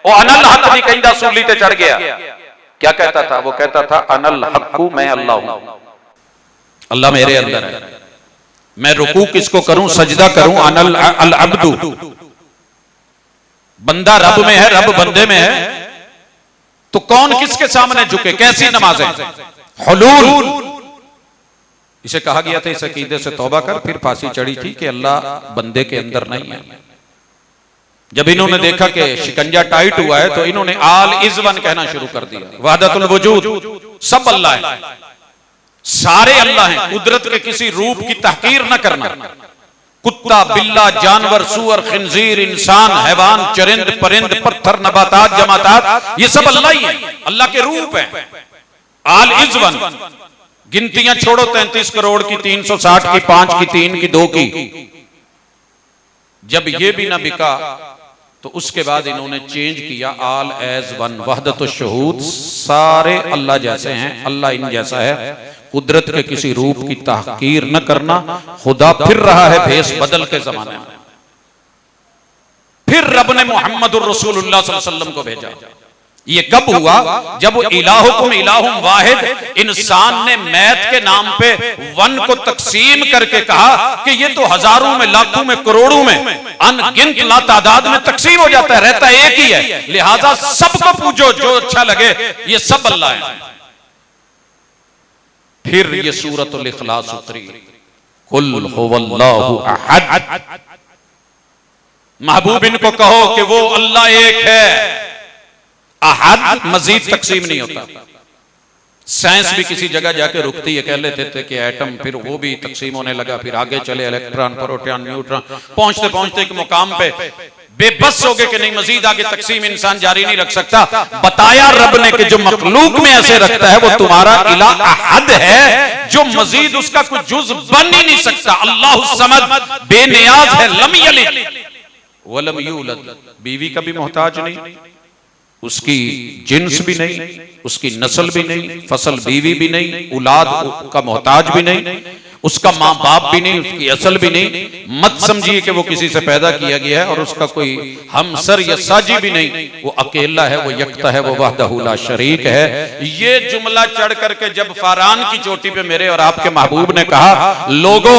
वो अनल हक दी कहंदा सूली ते चढ़ गया। क्या कहता था? वो कहता था अनल हक्कू, मैं अल्लाह हूं, अल्लाह मेरे अंदर है, मैं रुकू किसको करूं, सजदा करूं, अनल अल अब्दू, बंदा रब में है, रब बंदे में है, तो कौन किसके सामने झुके? कैसी नमाजें? हुलूल, इसे कहा गया था इस अकीदे से तौबा कर, फिर फांसी चढ़ी थी कि अल्लाह बंदे के अंदर नहीं है। जब इन्होंने देखा कि शिकंजा टाइट हुआ है तो इन्होंने आल इज़वन कहना शुरू कर दिया। वहदतुल वजूद, सब अल्लाह है, सारे अल्लाह हैं, कुदरत के किसी रूप की तहकीर न करना। कुत्ता, बिल्ला, जानवर, सूअर, खिंजीर, इंसान, हैवान, चरिंद, परिंद, पत्थर, नबातात, जमातात, ये सब अल्लाह ही है, अल्लाह के रूप है। आल इज़वन, गिनतियां छोड़ो, 33 करोड़ की, 360 की, 5 की, 3 की, 2 की। जब ये भी ना बिका तो उसके बाद इन्होंने चेंज किया, आल एज वन, वहदतुश शहूद, सारे अल्लाह जैसे हैं, अल्लाह इन जैसा है, कुदरत के किसी रूप की तहकीर न करना। खुदा फिर रहा है भेष बदल के जमाने में। फिर रब ने मुहम्मदुर रसूलुल्लाह सल्लल्लाहु अलैहि वसल्लम को भेजा। ये कब हुआ? जब इलाहुकुम इलाहुम वाहिद, इंसान ने मैथ के नाम पे वन को तकसीम करके कहा कि ये तो हजारों में, लाखों में, करोड़ों में, अनगिनत लातादाद में तकसीम हो जाता है, रहता एक ही है, लिहाजा सबको पूजो जो अच्छा लगे, ये सब अल्लाह है। फिर ये सूरतुल इखलास उतरी, कुल हुवल्लाहु अहद, महबूब इनको कहो कि वो अल्लाह एक है। अहद मजीद तकसीम नहीं होता। साइंस भी किसी जगह जाके रुकती है, कह लेते थे कि एटम, फिर वो भी तकसीम होने लगा, फिर आगे चले इलेक्ट्रॉन, प्रोटॉन, न्यूट्रॉन, पहुंचते पहुंचते एक मुकाम पे बेबस हो गए कि नहीं, मजीद आगे तकसीम इंसान जारी नहीं रख सकता। बताया रब ने कि जो मखलूक में ऐसे रखता है वो तुम्हारा इला अहद है, जो मजीद उसका कोई जुज बन ही नहीं सकता। अल्लाहु समद, बेनियाज है, लम यलिद वलम यूलद, बीवी का भी मोहताज नहीं, उसकी जिन्स भी नहीं, उसकी नस्ल भी नहीं, फसल बीवी भी नहीं, औलाद का मोहताज भी नहीं, उसका माँ बाप भी नहीं, उसकी असल भी नहीं। मत समझिए कि वो किसी से पैदा किया गया है और उसका कोई हमसर या साजी भी नहीं, वो अकेला है, वो यकता है, वो वहदहु ला शरीक है। ये जुमला चढ़ करके जब फारान की चोटी पे मेरे और आपके महबूब ने कहा, लोगो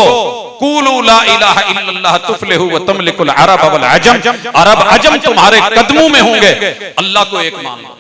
कूलू ला इलाहा इल्लल्लाह तुफलिहु व तमलिकुल अरब वल अजम, अरब अजम तुम्हारे कदमों में होंगे, अल्लाह को एक मानो।